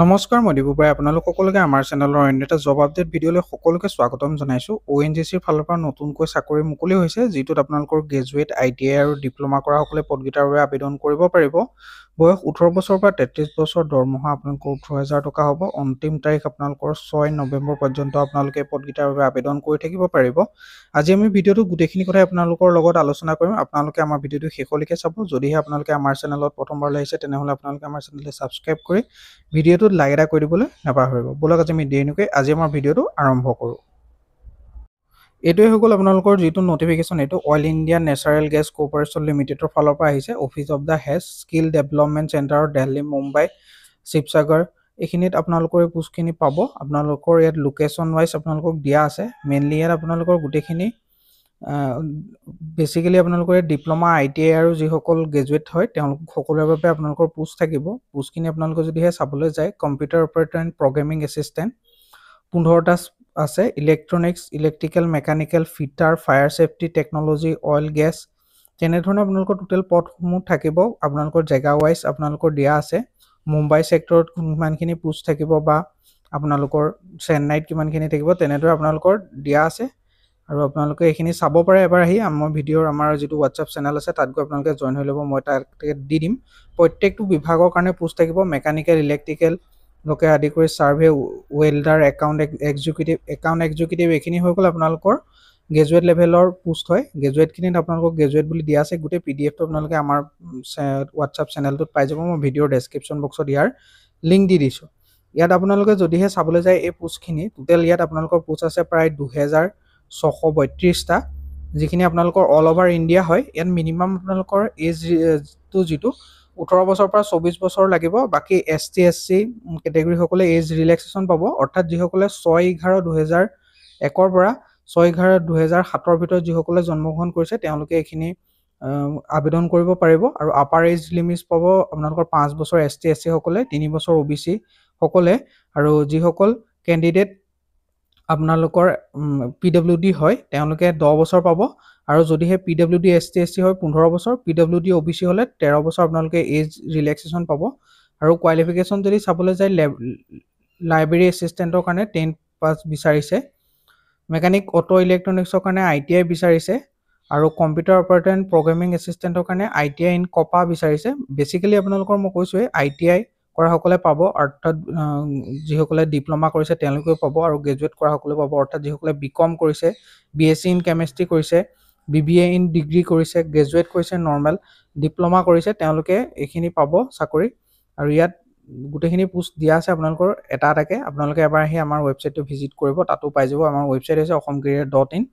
নমস্কাৰ মই দিবুবাই আপোনালোক সকলোকে আমাৰ চেনেলৰ অন্য এটা জব আপডেট ভিডিঅ'লৈ সকলোকে স্বাগতম জনাইছোঁ। ONGCৰ ফালৰ পৰা নতুনকৈ চাকৰি মুকলি হৈছে, যিটোত আপোনালোকৰ গ্ৰেজুৱেট, ITI আৰু ডিপ্ল'মা কৰাসকলে পদকেইটাৰ বাবে আবেদন কৰিব পাৰিব। বয়স 18 বছৰৰ পৰা 33 বছৰ, দৰমহা আপোনালোকৰ 18,000 টকা হ'ব। অন্তিম তাৰিখ আপোনালোকৰ 6 নৱেম্বৰ পৰ্যন্ত আপোনালোকে পদকেইটাৰ বাবে আবেদন কৰি থাকিব পাৰিব। আজি আমি ভিডিঅ'টো গোটেইখিনি কথাই আপোনালোকৰ লগত আলোচনা কৰিম। আপোনালোকে আমাৰ ভিডিঅ'টো শেষলৈকে চাব। যদিহে আপোনালোকে আমাৰ চেনেলত প্ৰথমবাৰলৈ আহিছে তেনেহ'লে আপোনালোকে আমাৰ চেনেলটো ছাবস্ক্ৰাইব কৰি ভিডিঅ'টোত লাইক এটা কৰি দিবলৈ নাপাহৰিব। বলক আজি আমি দেৰি নকৰি আজি আমাৰ ভিডিঅ'টো আৰম্ভ কৰোঁ। এইটোৱে হৈ গ'ল আপোনালোকৰ যিটো নটিফিকেশ্যন, এইটো oil India natural gas corporation লিমিটেডৰ ফালৰ পৰা আহিছে। Office of the head skill development centre, Delhi, Mumbai, Sivasagar, এইখিনিত আপোনালোকৰ এই পোষ্টখিনি পাব। আপোনালোকৰ ইয়াত লোকেশ্যন ৱাইজ আপোনালোকক দিয়া আছে। মেইনলি ইয়াত আপোনালোকৰ গোটেইখিনি বেচিকেলি আপোনালোকৰ ডিপ্ল'মা, ITI আৰু যিসকল গ্ৰেজুৱেট হয় তেওঁলোক সকলোৰে বাবে আপোনালোকৰ পোষ্ট থাকিব। পোষ্টখিনি আপোনালোকে যদিহে চাবলৈ যায়, computer operator and programming assistant 15টা আছে। Electronics, electrical, mechanical, fitter, fire safety, technology, oil, gas, তেনেধৰণে আপোনালোকৰ টোটেল পদসমূহ থাকিব। আপোনালোকৰ জেগা ৱাইজ আপোনালোকৰ দিয়া আছে। মুম্বাই ছেক্টৰত কিমানখিনি পোষ্ট থাকিব বা আপোনালোকৰ চেন্নাইত কিমানখিনি থাকিব তেনেদৰে আপোনালোকৰ দিয়া আছে। আৰু আপোনালোকে এইখিনি চাব পাৰে এবাৰ আহি। আমাৰ ভিডিঅ'ৰ আমাৰ যিটো হোৱাটছআপ চেনেল আছে তাত গৈ আপোনালোকে জইন হৈ ল'ব। মই তাত দি দিম। প্ৰত্যেকটো বিভাগৰ কাৰণে পোষ্ট থাকিব। মেকানিকেল, ইলেক্ট্ৰিকেল লোকে আদি কৰি ছাৰ্ভে, ৱেল্ডাৰ, একাউণ্ট এক্সিকিউটিভ এইখিনি হৈ গ'ল আপোনালোকৰ গ্ৰেজুৱেট লেভেলৰ পোষ্ট হয়। গ্ৰেজুৱেটখিনিত আপোনালোকক গ্ৰেজুৱেট বুলি দিয়া আছে। গোটেই PDFটো আপোনালোকে আমাৰ হোৱাটছআপ চেনেলটোত পাই যাব। মই ভিডিঅ'ৰ ডেছক্ৰিপশ্যন বক্সত ইয়াৰ লিংক দি দিছোঁ। ইয়াত আপোনালোকে যদিহে চাবলৈ যায় এই পোষ্টখিনি, টোটেল ইয়াত আপোনালোকৰ পোষ্ট আছে প্ৰায় 2632টা, যিখিনি আপোনালোকৰ অল অভাৰ ইণ্ডিয়া হয়। ইয়াত মিনিমাম আপোনালোকৰ এজটো যিটো 18 বছৰৰ পৰা 24 বছৰ লাগিব। বাকী ST SC কেটেগৰীসকলে এজ ৰিলেক্সেশ্যন পাব, অৰ্থাৎ যিসকলে 6/11/2001 পৰা 6/11/2007 ভিতৰত যিসকলে জন্মগ্ৰহণ কৰিছে তেওঁলোকে এইখিনি আবেদন কৰিব পাৰিব। আৰু আপাৰ এজ লিমিটছ পাব আপোনালোকৰ 5 বছৰ ST SC সকলে, 3 বছৰ OBC সকলে, আৰু যিসকল কেণ্ডিডেট আপোনালোকৰ PWD হয় তেওঁলোকে 10 বছৰ পাব। আৰু যদিহে PWD ST SC হয় 15 বছৰ, PWD OBC হ'লে 13 বছৰ আপোনালোকে এজ ৰিলেক্সেশ্যন পাব। আৰু কোৱালিফিকেশ্যন যদি চাবলৈ যায়, লাইব্ৰেৰী এছিষ্টেণ্টৰ কাৰণে 10 পাছ বিচাৰিছে। মেকানিক অটো ইলেক্ট্ৰনিক্সৰ কাৰণে ITI বিচাৰিছে। আৰু কম্পিউটাৰ অপাৰেটৰ এণ্ড প্ৰগ্ৰেমিং এছিষ্টেণ্টৰ কাৰণে ITI ইন কপা বিচাৰিছে। বেচিকেলি আপোনালোকৰ মই কৈছোঁৱেই ITI কৰাসকলে পাব, অৰ্থাৎ যিসকলে ডিপ্ল'মা কৰিছে তেওঁলোকেও পাব, আৰু গ্ৰেজুৱেট কৰাসকলেও পাব, অৰ্থাৎ যিসকলে BCom কৰিছে, BSc ইন কেমেষ্ট্ৰি কৰিছে, BBA ইন ডিগ্ৰী কৰিছে, গ্ৰেজুৱেট কৰিছে, নৰ্মেল ডিপ্ল'মা কৰিছে, তেওঁলোকে এইখিনি পাব চাকৰি। আৰু ইয়াত গোটেইখিনি পোষ্ট দিয়া আছে আপোনালোকৰ এটা এটাকৈ। আপোনালোকে এবাৰ আহি আমাৰ ৱেবছাইটটো ভিজিট কৰিব, তাতো পাই যাব। আমাৰ ৱেবছাইট হৈছে অসমকেৰিয়াৰ.in।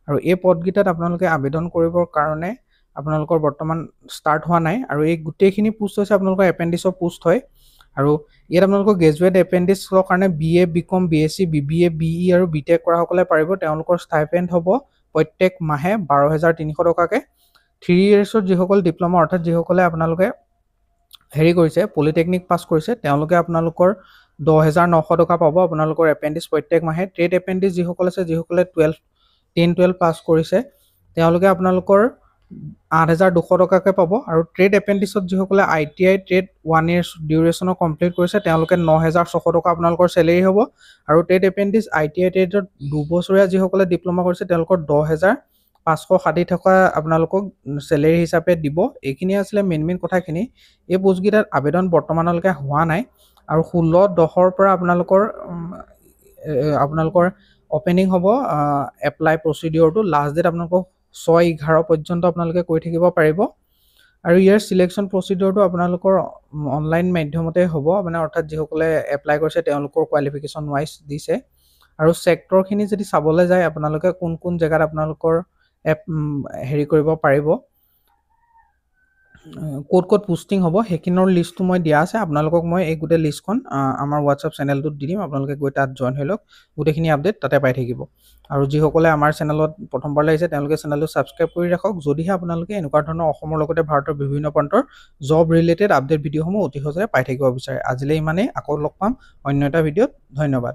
আৰু এই পদকেইটাত আপোনালোকে আবেদন কৰিবৰ কাৰণে আপোনালোকৰ বৰ্তমান ষ্টাৰ্ট হোৱা নাই। আৰু এই গোটেইখিনি পোষ্ট হৈছে আপোনালোকৰ এপেণ্ডিছৰ পোষ্ট হয়। আৰু ইয়াত আপোনালোকৰ গ্ৰেজুৱেট এপেণ্ডিছৰ কাৰণে BA, BCom, BSc, BBA, BE আৰু BTech কৰাসকলে পাৰিব। তেওঁলোকৰ ষ্টাইপেণ্ড হ'ব প্ৰত্যেক মাহে 12,300 টকাকৈ। 3 ইয়েৰ্ছত যিসকল ডিপ্ল'মা, অৰ্থাৎ যিসকলে আপোনালোকে কৰিছে, পলিটেকনিক পাছ কৰিছে, তেওঁলোকে আপোনালোকৰ 10,900 টকা পাব আপোনালোকৰ এপেণ্ডিছ প্ৰত্যেক মাহে। ট্ৰেড এপেণ্ডিছ যিসকল আছে, যিসকলে 10-12 পাছ কৰিছে, তেওঁলোকে আপোনালোকৰ 8,200 টকাকৈ পাব। আৰু ট্ৰেড এপেণ্ডিছত যিসকলে ITI ট্ৰেড 1 ইয়েৰ্ছ ডিউৰেশ্যনৰ কমপ্লিট কৰিছে তেওঁলোকে 9,600 টকা আপোনালোকৰ চেলেৰি হ'ব। আৰু ট্ৰেড এপেণ্ডিছ ITI ট্ৰেডত 2 বছৰীয়া যিসকলে ডিপ্ল'মা কৰিছে তেওঁলোকৰ 10,560 টকা আপোনালোকক চেলেৰি হিচাপে দিব। এইখিনি আছিলে মেইন কথাখিনি। এই পোষ্টকেইটাত আবেদন বৰ্তমানলৈকে হোৱা নাই। আৰু 16/10 পৰা আপোনালোকৰ অপেনিং হ'ব এপ্লাই প্ৰচিডিঅ'ৰটো। লাষ্ট ডেট আপোনালোকক 6/11 পৰ্যন্ত আপোনালোকে কৰি থাকিব পাৰিব। আৰু ইয়াৰ চিলেকশ্যন প্ৰচিডিঅ'ৰটো আপোনালোকৰ অনলাইন মাধ্যমতে হ'ব, মানে অৰ্থাৎ যিসকলে এপ্লাই কৰিছে তেওঁলোকৰ কোৱালিফিকেশ্যন ৱাইজ দিছে। আৰু ছেক্টৰখিনি যদি চাবলৈ যায়, আপোনালোকে কোন কোন জেগাত আপোনালোকৰ কৰিব পাৰিব, ক'ত পোষ্টিং হ'ব, সেইখিনৰ লিষ্টটো মই দিয়া আছে। আপোনালোকক মই এই গোটেই লিষ্টখন আমাৰ হোৱাটছআপ চেনেলটোত দি দিম। আপোনালোকে গৈ তাত জইন হৈ লওক, গোটেইখিনি আপডেট তাতে পাই থাকিব। আৰু যিসকলে আমাৰ চেনেলত প্ৰথমবাৰ লাগিছে তেওঁলোকে চেনেলটো ছাবস্ক্ৰাইব কৰি ৰাখক। যদিহে আপোনালোকে এনেকুৱা ধৰণৰ অসমৰ লগতে ভাৰতৰ বিভিন্ন প্ৰান্তৰ জব ৰিলেটেড আপডেট ভিডিঅ'সমূহ অতি সহজে পাই থাকিব বিচাৰে। আজিলৈ ইমানেই, আকৌ লগ পাম অন্য এটা ভিডিঅ'ত। ধন্যবাদ।